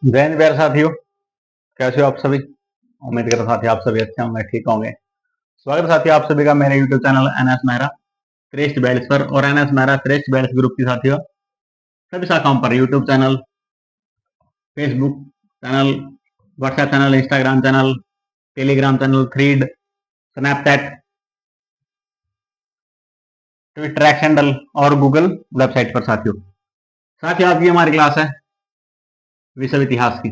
जय हिंद प्यारे साथियों, कैसे हो आप सभी। उम्मीद करता साथी आप सभी अच्छे होंगे, ठीक होंगे। स्वागत है साथियों आप सभी का मेरे यूट्यूब चैनल एनएस मेहरा श्रेष्ठ बैल्स पर। और एनएस मेहरा श्रेष्ठ बैल्स ग्रुप की साथियों सभी शाखाओं पर YouTube channel, Facebook channel, WhatsApp channel, Instagram channel, Telegram channel, thread, Snapchat, Twitter x handle और गूगल वेबसाइट पर साथियों आज की हमारी क्लास है विश्व इतिहास की।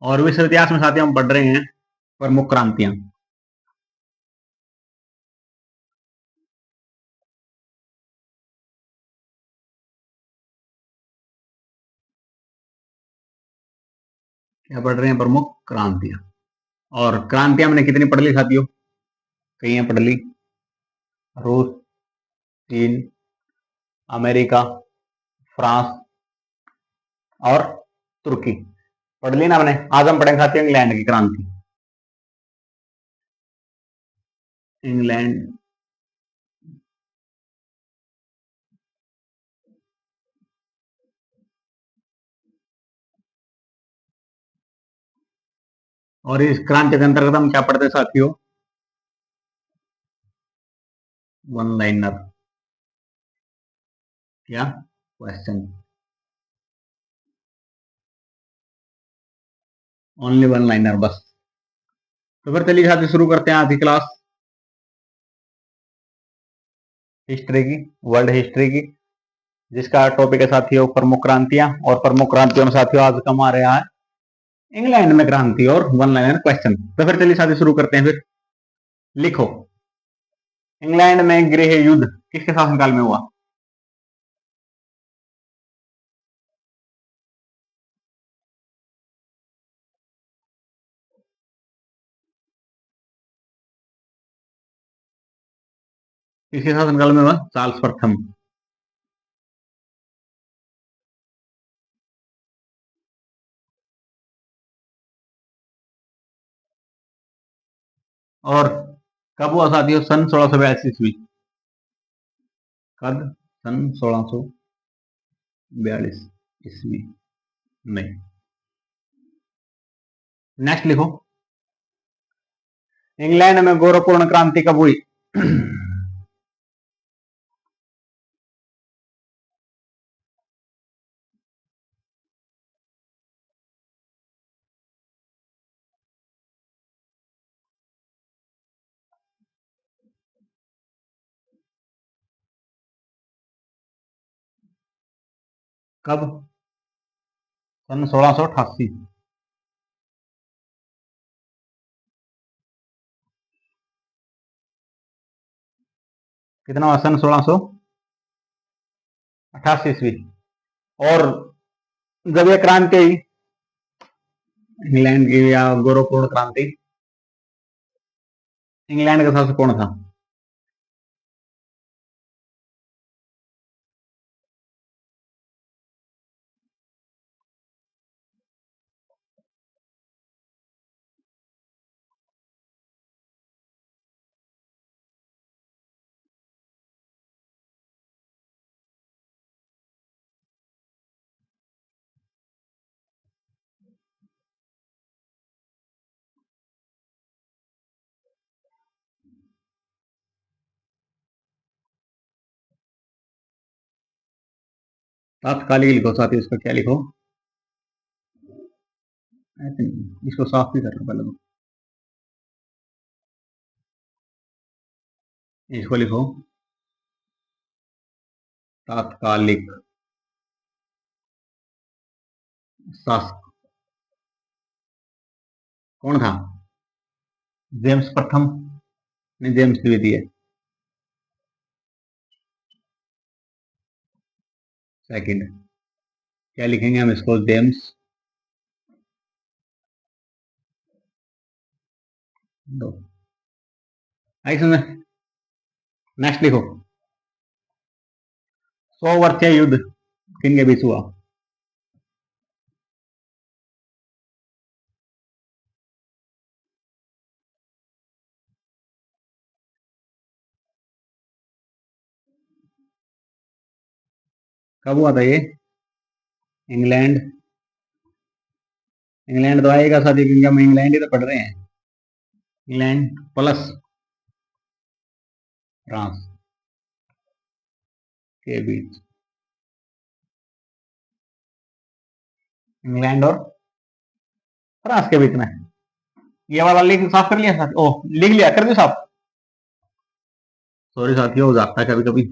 और विश्व इतिहास में साथियों हम पढ़ रहे हैं प्रमुख क्रांतियां। क्या पढ़ रहे हैं? प्रमुख क्रांतियां। और क्रांतियां हमने कितनी पढ़ ली साथियों? कई पढ़ ली। रूस, चीन, अमेरिका, फ्रांस और तुर्की पढ़ ली ना हमने। आज हम पढ़ेंगे साथियों इंग्लैंड की क्रांति। इंग्लैंड और इस क्रांति के अंतर्गत हम क्या पढ़ते साथियों? वन लाइनर या क्वेश्चन, ओनली वन लाइनर बस। तो फिर चलिए साथियों शुरू करते हैं आज की क्लास हिस्ट्री की, वर्ल्ड हिस्ट्री की, जिसका टॉपिक है साथियों प्रमुख क्रांतियां। और प्रमुख क्रांतियों में साथियों आज का हमारे यहाँ इंग्लैंड में क्रांति और वन लाइनर क्वेश्चन। तो फिर चलिए साथियों शुरू करते हैं। फिर लिखो, इंग्लैंड में गृह युद्ध किसके शासनकाल में हुआ? किसके शासनकाल में हुआ? चार्ल्स प्रथम। और कब हुआ साथियों? सन 1642 ईस्वी। कब? सन 1642 ईस्वी में। नेक्स्ट लिखो, इंग्लैंड में गौरवपूर्ण क्रांति कब हुई? कब? सन 1688। कितना हुआ? सन 1688 ईस्वी। और जब यह क्रांति हुई इंग्लैंड की, या गौरवपूर्ण क्रांति, इंग्लैंड का शासक कौन था? तात्कालिक लिखो साथियों, इसका क्या लिखो? इसको साफ भी कर लो पहले तो। इसको लिखो तात्कालिक शासक। कौन था? जेम्स प्रथम। नहीं, जेम्स द्वितीय है, सेकंड। क्या लिखेंगे हम इसको? जेम्स दो। आई समझ? नेक्स्ट लिखो, 100 वर्षीय युद्ध किन के बीच हुआ? कब हुआ था ये? इंग्लैंड। इंग्लैंड तो आएगा साथी, क्योंकि हम इंग्लैंड ही तो पढ़ रहे हैं। इंग्लैंड प्लस फ्रांस के बीच। इंग्लैंड और फ्रांस के बीच में। ये वाला लिख साफ कर लिया साथी? ओह, लिख लिया, कर दिया साफ। सॉरी साथियों, हो जाता है कभी कभी,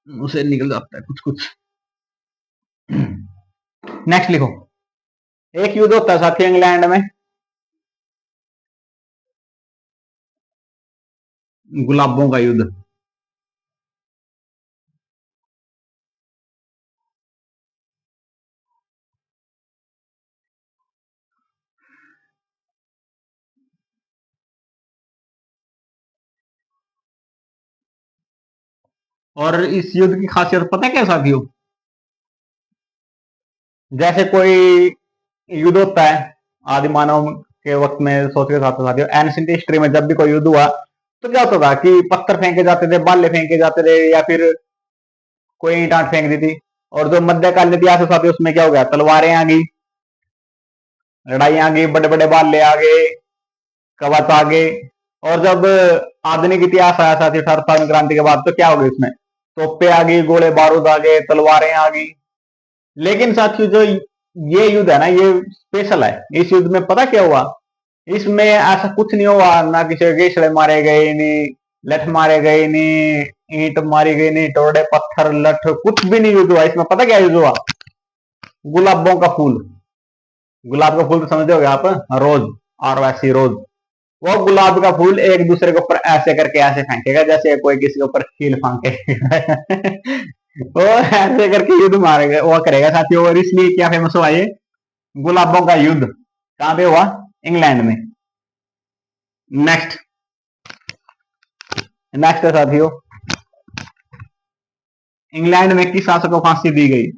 उसे निकल जाता है कुछ कुछ। नेक्स्ट लिखो। एक युद्ध होता है साथी इंग्लैंड में, गुलाबों का युद्ध। और इस युद्ध की खासियत पता है क्या साथियों? जैसे कोई युद्ध होता है आदि मानव के वक्त में, सोच के साथ साथियों, एंशिएंट हिस्ट्री में जब भी कोई युद्ध हुआ तो क्या होता था कि पत्थर फेंके जाते थे, बाले फेंके जाते थे, या फिर कोई ईंट आंट फेंक दी थी। और जो मध्यकालीन इतिहास है साथियों, उसमें क्या हो गया, तलवारें आ गई, लड़ाई आ गई, बड़े बड़े बाले आ गए, कवच आ गए। और जब आधुनिक इतिहास आया साथियों, 18 क्रांति के बाद, तो क्या हो गया इसमें, तोपे आ गई, गोले बारूद आ गए, तलवारें आ गई। लेकिन साथियों जो ये युद्ध है ना, ये स्पेशल है। इस युद्ध में पता क्या हुआ? इसमें ऐसा कुछ नहीं हुआ, ना किसी के घीसड़े मारे गए, नहीं लठ मारे गए, नहीं ईंट मारी गई, नहीं टोड़े पत्थर लठ, कुछ भी नहीं युद्ध हुआ इसमें। पता क्या युद्ध हुआ? गुलाबों का फूल। गुलाब का फूल तो समझते हो आप, रोज, और वैसी रोज। वो गुलाब का फूल एक दूसरे के ऊपर ऐसे करके ऐसे फेंकेगा, जैसे कोई किसी के ऊपर खील फेंके। वो ऐसे करके युद्ध मारेगा, वो करेगा साथियों। और इसलिए क्या फेमस हुआ ये, गुलाबों का युद्ध। कहां पे हुआ? इंग्लैंड में। नेक्स्ट। नेक्स्ट है साथियों, इंग्लैंड में किस शासक को फांसी दी गई?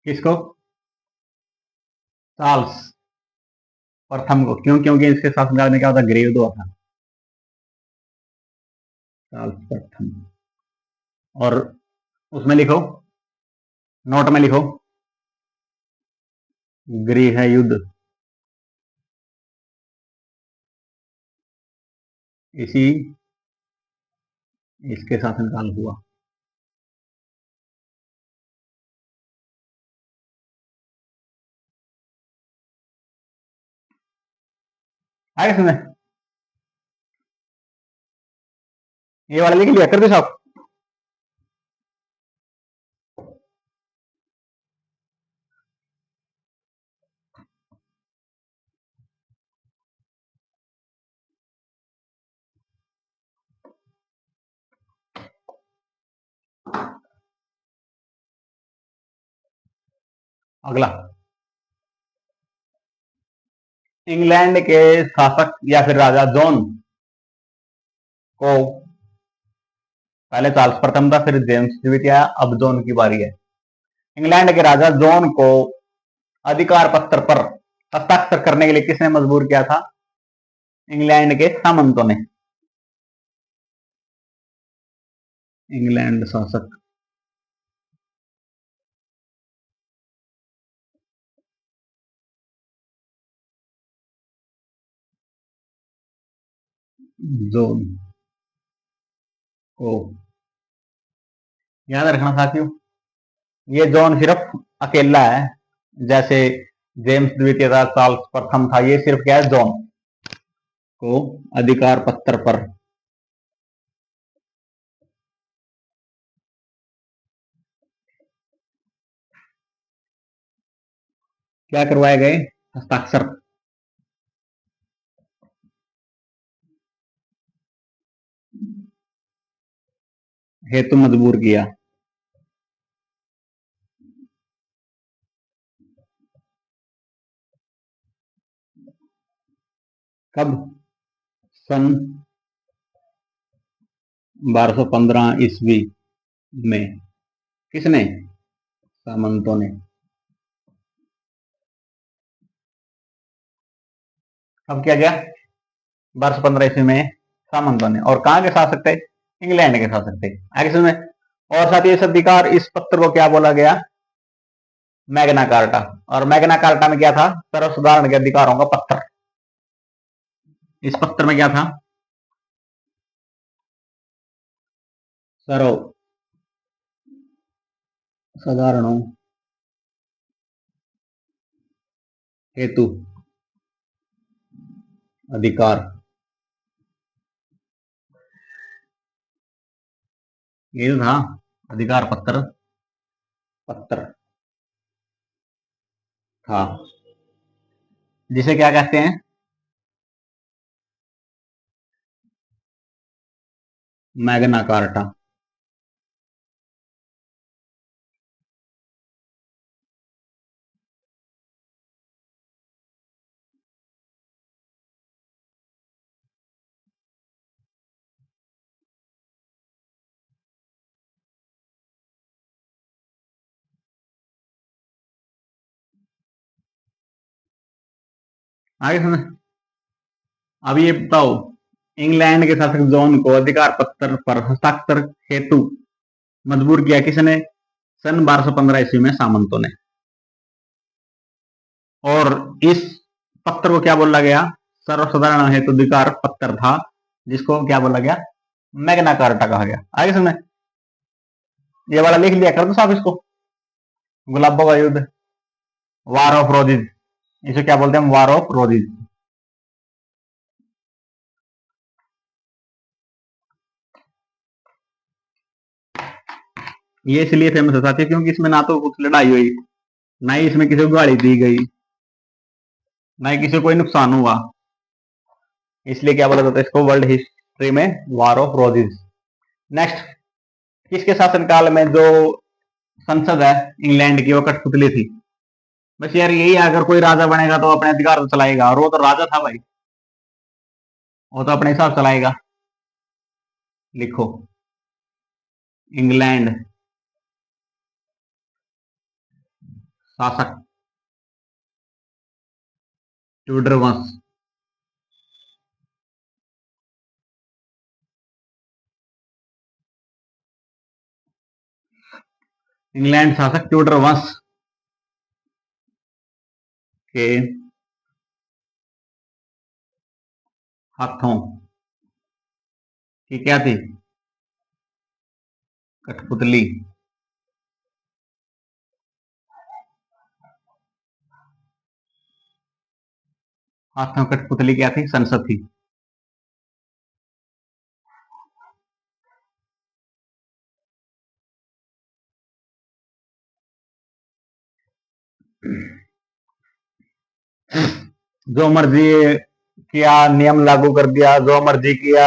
किसको? चार्ल्स प्रथम को। क्यों? क्योंकि इसके शासनकाल में क्या होता, गृह युद्ध हुआ था। चार्ल्स प्रथम। और उसमें लिखो, नोट में लिखो, गृह युद्ध इसी इसके शासनकाल हुआ। आगे सुने, ये वाला लिख लिया, कर दो साहब। अगला, इंग्लैंड के शासक या फिर राजा जॉन को, पहले चार्ल्स प्रथम था, फिर जेम्स द्वितीय, अब जॉन की बारी है। इंग्लैंड के राजा जॉन को अधिकार पत्र पर हस्ताक्षर करने के लिए किसने मजबूर किया था? इंग्लैंड के सामंतों ने। इंग्लैंड शासक जॉन को, याद रखना साथियों, ये जॉन सिर्फ अकेला है। जैसे जेम्स द्वितीय था, चार्ल्स प्रथम था, ये सिर्फ क्या है, जॉन को अधिकार पत्र पर क्या करवाए गए, हस्ताक्षर, हेतु मजबूर किया। कब? सन 1215 ईस्वी में किसने? सामंतों ने। अब क्या गया? 1215 ईस्वी में सामंतों ने, और कहां के शासक थे? इंग्लैंड के शासक थे। आगे सुने। और साथ ही इस अधिकार, इस पत्र को क्या बोला गया? Magna carta. और मैग्ना कार्टा में क्या था? सर्वसाधारण के अधिकारों का पत्र। इस पत्र में क्या था? सर्व साधारणों हेतु अधिकार, ये था अधिकार पत्र, पत्र था, जिसे क्या कहते हैं? Magna carta. आगे सुने। अब ये बताओ, इंग्लैंड के शासक जॉन को अधिकार पत्र पर हस्ताक्षर हेतु मजबूर किया किसने? सन 1215 ईस्वी में सामंतों ने। और इस पत्र को क्या बोला गया? सर्वसाधारण हेतु अधिकार पत्र था, जिसको क्या बोला गया? मैग्ना कार्टा कहा गया। आगे सुने। ये वाला लिख लिया कर दो साहब इसको, गुलाबों का युद्ध, वार ऑफ रोजिज, इसे क्या बोलते हैं? War of roses. ये इसलिए फेमस है साथी क्योंकि इसमें ना तो कुछ लड़ाई हुई, ना ही इसमें किसी को गाड़ी दी गई, ना ही किसी को कोई नुकसान हुआ। इसलिए क्या बोला जाता है इसको वर्ल्ड हिस्ट्री में वार ऑफ रोजिज। नेक्स्ट। किसके शासनकाल में जो संसद है इंग्लैंड की वो कठपुतली थी? बस यार यही है, अगर कोई राजा बनेगा तो अपने अधिकार तो चलाएगा, और वो तो राजा था भाई, वो तो अपने हिसाब चलाएगा। लिखो, इंग्लैंड शासक ट्यूडर वंश। इंग्लैंड शासक ट्यूडर वंश के हाथों की क्या थी? कठपुतली। हाथों कठपुतली क्या थी? संसद थी। जो मर्जी किया नियम लागू कर दिया, जो मर्जी किया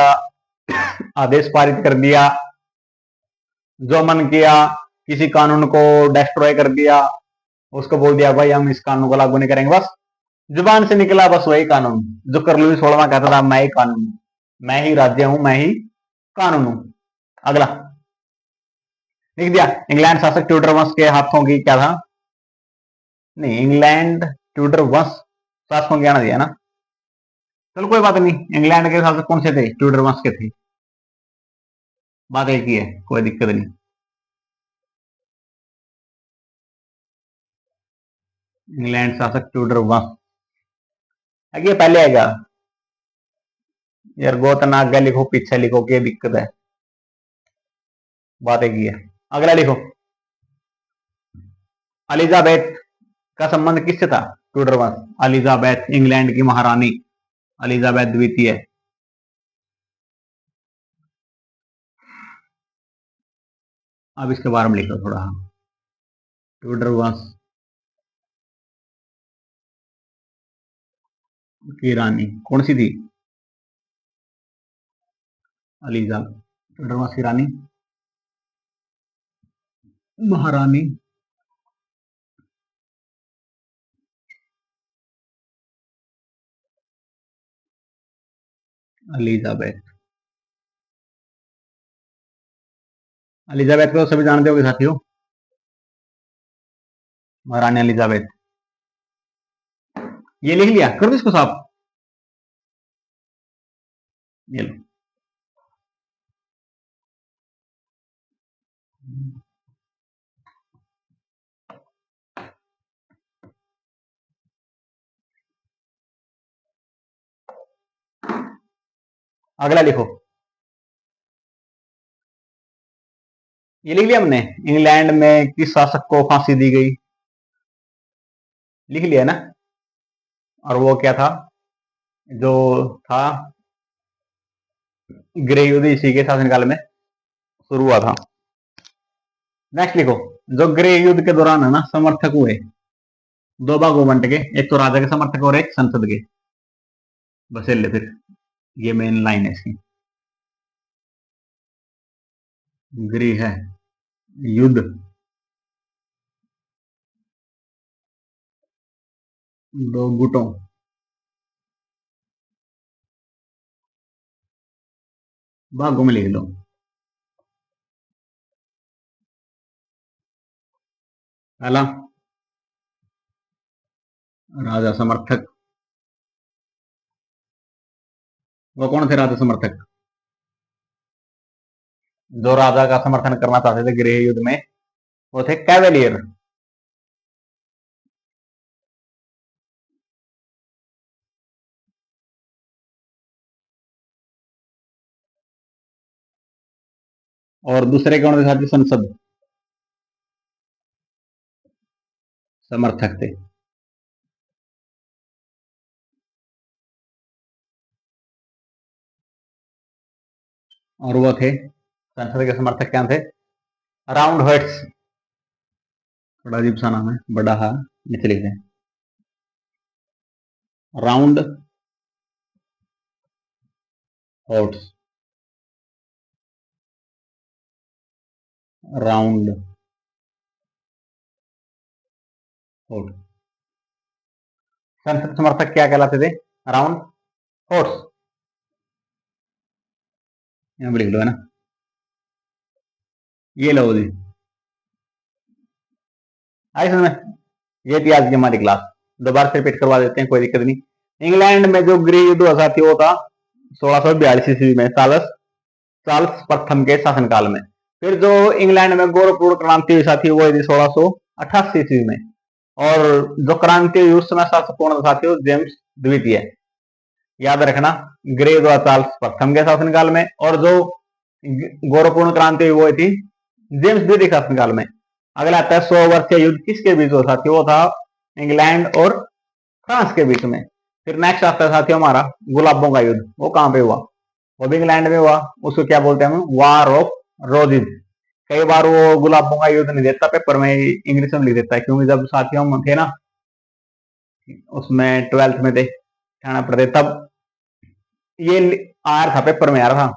आदेश पारित कर दिया, जो मन किया किसी कानून को डिस्ट्रॉय कर दिया, उसको बोल दिया भाई हम इस कानून को लागू नहीं करेंगे, बस जुबान से निकला बस वही कानून। जो करलुई 16वां कहता था मैं ही कानून, मैं ही राज्य हूं, मैं ही कानून हूं। अगला लिख दिया, इंग्लैंड शासक ट्यूडर वंश के हाथों की क्या था? नहीं, इंग्लैंड ट्यूडर वंश शासकों की आना दिया ना। चलो कोई बात नहीं, इंग्लैंड के शासक कौन से थे? ट्यूडर वंश के थे। बात एक ही है, कोई दिक्कत नहीं। इंग्लैंड शासक ट्यूडर वंश आगे पहले आएगा। यार गोतना आगे लिखो पीछे लिखो, क्या दिक्कत है? बात एक ही है। अगला लिखो, एलिजाबेथ का संबंध किससे था? ट्यूडर वंश। एलिजाबेथ इंग्लैंड की महारानी एलिजाबेथ द्वितीय। अब इसके बारे में लिखो थोड़ा। ट्यूडर वंश की रानी कौन सी थी? एलिजाबेथ। ट्यूडर वंश की रानी महारानी एलिजाबेथ। एलिजाबेथ को सभी जानते होंगे साथियों, महारानी एलिजाबेथ। ये लिख लिया, कर दो इसको साफ। ये लो। अगला लिखो। ये लिख लिया हमने, इंग्लैंड में किस शासक को फांसी दी गई, लिख लिया ना। और वो क्या था, जो था गृह युद्ध इसी के शासनकाल में शुरू हुआ था। नेक्स्ट लिखो, जो गृह युद्ध के दौरान है ना समर्थक हुए, दो भागों बंट के, एक तो राजा के समर्थक और एक संसद के। बस ले फिर, ये मेन लाइन है इसकी। गृह युद्ध दो गुटों, भागों में लिख लो। पहला राजा समर्थक, वो कौन थे राजा समर्थक, जो राजा का समर्थन करना चाहते थे गृह युद्ध में, वो थे कैवेलियर। और दूसरे कौन थे साथी, संसद समर्थक थे। और वो थे संसद के समर्थक क्या थे, राउंड हर्ट्स। बड़ा अजीब सा नाम है, बड़ा हा नीचे लिखते हैं, राउंड हॉर्ट्स, राउंड हॉर्ट। संसद समर्थक क्या कहलाते थे, राउंड हॉर्ट्स। यहाँ पे लिख लो है ना, ये लो जी। आई समझ में, ये थी आज की हमारी क्लास। दोबारा से रिपीट करवा देते हैं, कोई दिक्कत नहीं। इंग्लैंड में जो गृह युद्ध हुआ साथी वो था 1642 ईस्वी में, चार्ल्स चार्ल्स प्रथम के शासनकाल में। फिर जो इंग्लैंड में गोरखपुर क्रांति हुई साथी वो थी 1688 ईस्वी में। और जो क्रांति हुई उस समय शासक कौन था साथियों, जेम्स द्वितीय। याद रखना, गृह युद्ध हुआ चार्ल्स प्रथम के शासनकाल में, और जो गोरखपुर क्रांति हुई वो थी जेम्स द्वितीय शासनकाल में। अगला आता है 100 वर्षीय युद्ध किसके बीच हुआ साथियों, वो था इंग्लैंड और फ्रांस के बीच में। फिर नेक्स्ट आता है साथियों हमारा गुलाबों का युद्ध, वो कहां पे हुआ, वो भी इंग्लैंड में हुआ। उसको क्या बोलते हैं हम, वार ऑफ रोजिज। कई बार वो गुलाबों का युद्ध नहीं देता पेपर में, इंग्लिश में लिख देता है, क्योंकि जब साथियों हम थे ना उसमें 12th में थे ठाणा पढ़ते, तब ये आ रहा था, पेपर में आ रहा था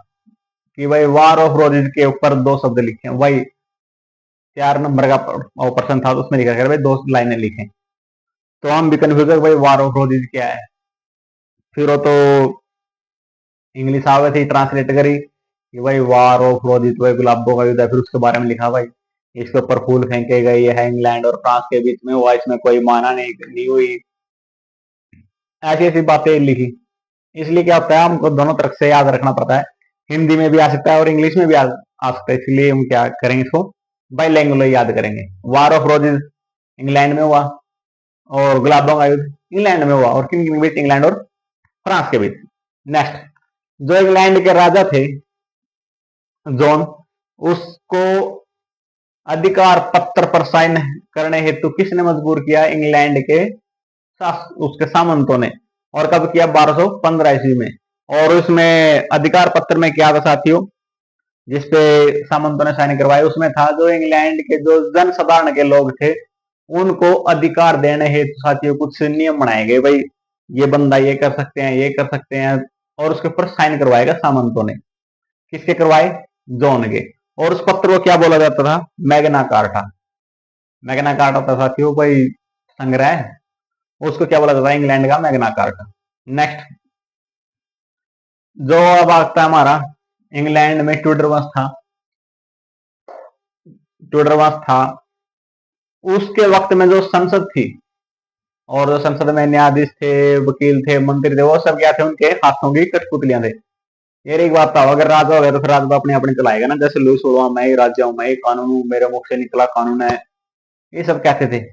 कि भाई वार ऑफ रोजिज के ऊपर दो शब्द लिखे, वही 4 नंबर का ऑप्शन था, तो उसमें लिखा कर भाई 2 लाइनें लिखें। तो हम भी कन्फ्यूज है भाई वार ऑफ रोजिज क्या है। फिर वो तो इंग्लिश आवे थी, ट्रांसलेट करी कि भाई वार ऑफ रोजिज भाई गुलाबों का युद्ध है। फिर उसके बारे में लिखा भाई इसके ऊपर फूल फेंके गए, ये है इंग्लैंड और फ्रांस के बीच में हुआ, इसमें कोई माना नहीं हुई, ऐसी ऐसी बातें लिखी। इसलिए क्या होता है, हमको दोनों तरफ से याद रखना पड़ता है, हिंदी में भी आ सकता है और इंग्लिश में भी आ सकता है। इसलिए हम क्या करेंगे, इसको बाइलैंग्वेज याद करेंगे। वार ऑफ रोजेस इंग्लैंड में हुआ, और गुलाबों का युद्ध इंग्लैंड में हुआ, और किन के बीच, इंग्लैंड और फ्रांस के बीच। नेक्स्ट, जो इंग्लैंड के राजा थे जॉन, उसको अधिकार पत्र पर साइन करने हेतु किसने मजबूर किया, इंग्लैंड के उसके सामंतों ने। और कब किया, 1215 ईस्वी में। और उसमें अधिकार पत्र में क्या था साथियों, जिसपे सामंतों ने साइन करवाए, उसमें था जो इंग्लैंड के जो जनसाधारण के लोग थे उनको अधिकार देने हेतु साथियों कुछ नियम बनाए गए, भाई ये बंदा ये कर सकते हैं, ये कर सकते हैं। और उसके ऊपर साइन करवाएगा सामंतों ने। किसके करवाए, जॉन के। और उस पत्र को क्या बोला जाता था, मैग्ना कार्टा। मैग्ना कार्टा था साथियों भाई संग्रह, उसको क्या बोला जाता है, इंग्लैंड का मैग्ना कार्टा। नेक्स्ट, जो अब आता है हमारा इंग्लैंड में ट्यूडर वंश था। उसके वक्त में जो संसद थी और जो संसद में न्यायाधीश थे, वकील थे, मंत्री थे, वो सब क्या थे, उनके हाथों की कठपुतलियां थे। यार एक बात था, अगर राजा हो गया तो फिर राजा तो अपने अपने चलाएगा ना, जैसे लुई 16 मैं ही राजा हूं, मैं ही कानून हूं, मेरे मुख से निकला कानून है, ये सब कहते थे।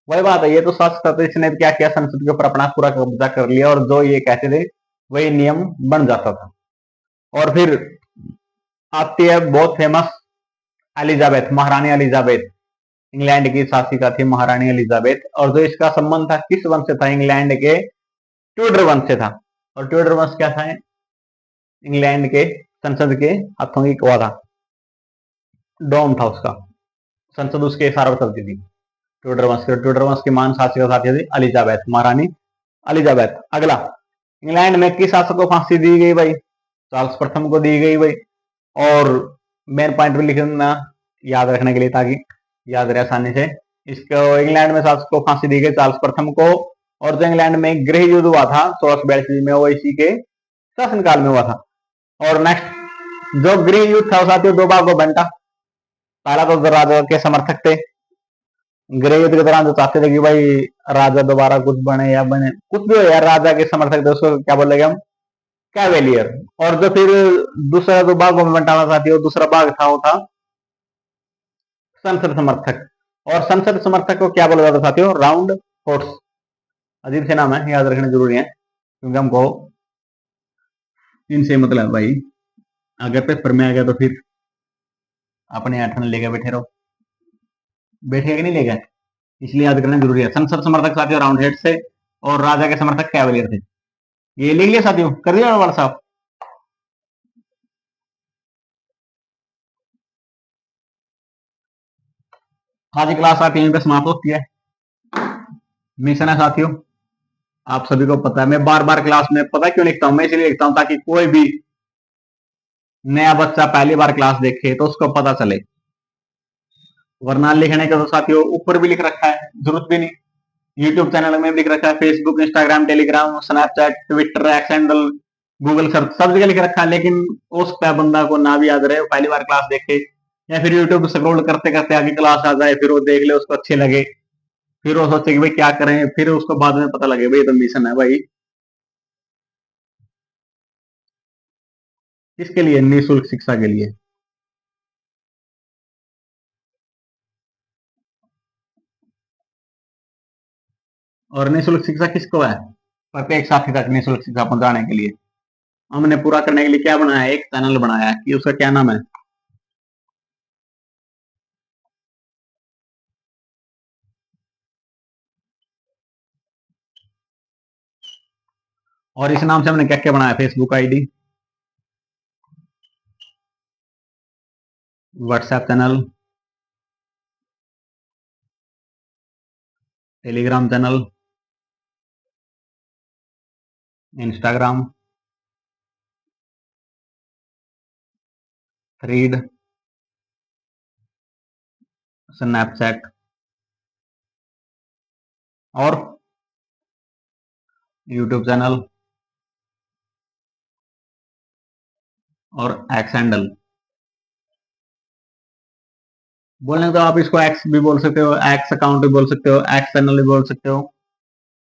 वही बात है, ये तो सच था, तो इसने क्या किया, संसद के ऊपर अपना पूरा कब्जा कर लिया और जो ये कहते थे वही नियम बन जाता था। और फिर आती है बहुत फेमस एलिजाबेथ, महारानी एलिजाबेथ। इंग्लैंड की शासिका थी महारानी एलिजाबेथ, और जो इसका संबंध था किस वंश से था, इंग्लैंड के ट्यूडर वंश से था। और ट्यूडर वंश क्या था, इंग्लैंड के संसद के हाथों की हुआ था, डॉन था उसका, संसद उसके इशारों पर चलती थी। ट्यूडर वंश की मान शासिका साथी थी एलिजाबेथ, महारानी एलिजाबेथ। अगला, इंग्लैंड में किस शासक को फांसी दी गई भाई, चार्ल्स प्रथम को दी गई भाई। और मेन पॉइंट भी लिखना याद रखने के लिए, ताकि याद रहे आसानी से। इसको इंग्लैंड में शासक को फांसी दी गई चार्ल्स प्रथम को। और जो इंग्लैंड में गृह युद्ध हुआ था 1642 में, वो इसी के शासनकाल में हुआ था। और नेक्स्ट, जो गृह युद्ध था साथियों दो भागों में बंटा। पहला तो राजा के समर्थक थे, गृह युद्ध के दौरान जो चाहते थे कि भाई राजा दोबारा कुछ बने या बने कुछ भी हो यार, राजा के समर्थक थे, उसको क्या बोलेंगे हम, कैवेलियर। और जो फिर दूसरा जो भागों में बंटा हुआ साथियों, दूसरा भाग था वो था संसद समर्थक। और संसद समर्थक को क्या बोला जाता साथियों, राउंड फोर्स। अजीब से नाम है, याद रखने जरूरी है, क्योंकि हमको इनसे मतलब भाई, अगर पेपर में आ गया तो फिर अपने आठन लेके बैठे रहो, बैठे कि नहीं लेगा, इसलिए याद करना जरूरी है। संसद समर्थक साथियों राउंड हेड से, और राजा के समर्थक कैवलियर थे। ये लिख लिया साथियों, कर दिया वाला साहब। आज की क्लास साथियों यहीं पे समाप्त होती है। मिशन है साथियों, आप सभी को पता है, मैं बार बार क्लास में पता क्यों लिखता हूं, मैं इसलिए लिखता हूं ताकि कोई भी नया बच्चा पहली बार क्लास देखे तो उसको पता चले। वरना लिखने का तो साथियों ऊपर भी लिख रखा है, जरूरत भी नहीं। यूट्यूब चैनल में भी लिख रखा है, Facebook, Instagram, Telegram, Snapchat, Twitter, x handle, Google search, सब जगह लिख रखा है। लेकिन उस बंदा को ना भी याद रहे, पहली बार क्लास देखे, या फिर यूट्यूब स्क्रॉल करते करते आगे क्लास आ जाए, फिर वो देख ले, उसको अच्छे लगे, फिर वो सोचे कि भाई क्या करें, फिर उसको बाद में पता लगे भाई ये तो मिशन है भाई। इसके लिए निःशुल्क शिक्षा के लिए। और निःशुल्क शिक्षा किसको है, प्रत्येक साथी तक निःशुल्क शिक्षा पहुंचाने के लिए हमने पूरा करने के लिए क्या बनाया है, एक चैनल बनाया है, कि उसका क्या नाम है, और इस नाम से हमने क्या क्या बनाया, Facebook ID, WhatsApp channel, Telegram channel, Instagram, thread, Snapchat, और यूट्यूब चैनल, और एक्स हैंडल। बोलने तो आप इसको एक्स भी बोल सकते हो, एक्स अकाउंट भी बोल सकते हो, एक्स चैनल भी बोल सकते हो,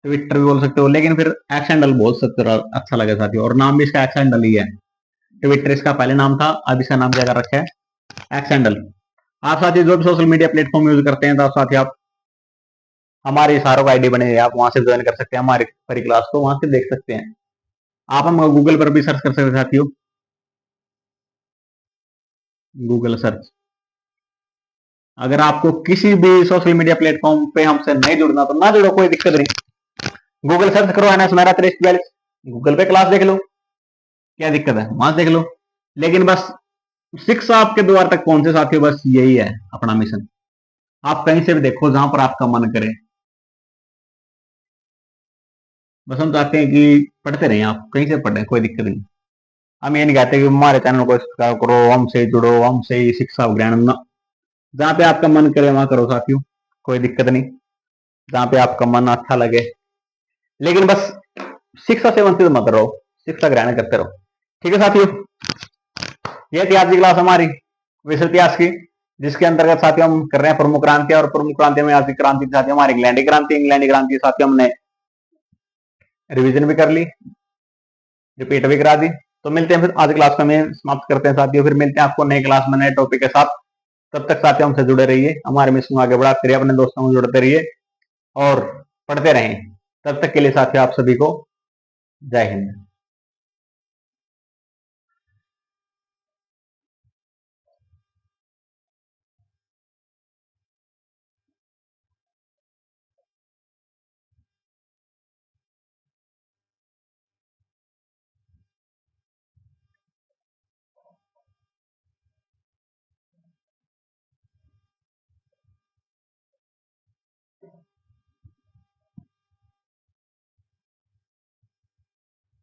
ट्विटर भी बोल सकते हो, लेकिन फिर एक्स हैंडल बोल सकते हो, अच्छा लगे साथियों। और नाम भी इसका एक्स हैंडल ही है, ट्विटर इसका पहले नाम था, अब इसका नाम क्या कर रखा है, एक्स हैंडल। आप साथी जो भी सोशल मीडिया प्लेटफॉर्म यूज करते हैं, तो साथी आप हमारी सारों का आईडी बने हैं, आप वहां से ज्वाइन कर सकते हैं, हमारी फ्री क्लास को वहां से देख सकते हैं। आप हम गूगल पर भी सर्च कर सकते हैं साथियों, गूगल सर्च। अगर आपको किसी भी सोशल मीडिया प्लेटफॉर्म पे हमसे नहीं जुड़ना तो ना जुड़ो, कोई दिक्कत नहीं। गूगल सर्च करो एनएस मेरा 4342, गूगल पे क्लास देख लो, क्या दिक्कत है, वहां देख लो। लेकिन बस शिक्षा आपके द्वार तक पहुंचे साथियों, बस यही है अपना मिशन। आप कहीं से भी देखो जहां पर आपका मन करे, बस हम चाहते हैं कि पढ़ते रहें, आप कहीं से पढ़ें, कोई दिक्कत नहीं। हम ये नहीं कहते कि हमारे चैनल को सब्सक्राइब करो, हमसे जुड़ो, हमसे ही शिक्षा ग्रहण न, जहां पे आपका मन करे वहां करो साथियों, कोई दिक्कत नहीं, जहां पे आपका मन अच्छा लगे। लेकिन बस शिक्षा से वंचित मत रहो, शिक्षा ग्रहण करते रहो। ठीक है साथियों, ये थी आज की क्लास हमारी विश्व इतिहास की, जिसके अंतर्गत साथियों हम कर रहे हैं प्रमुख क्रांतियां। और प्रमुख क्रांति में आज की क्रांति साथियों हमारी इंग्लैंडी क्रांति साथियों हमने रिवीजन भी कर ली, रिपीट भी करा दी। तो मिलते हैं फिर आज क्लास में समाप्त करते हैं साथियों, फिर मिलते हैं आपको नई क्लास में नए टॉपिक के साथ। तब तक साथियों हमसे जुड़े रहिए, हमारे मिशन को आगे बढ़ाते रहिए, अपने दोस्तों को जुड़ते रहिए और पढ़ते रहें। तब तक के लिए साथियों आप सभी को जय हिंद।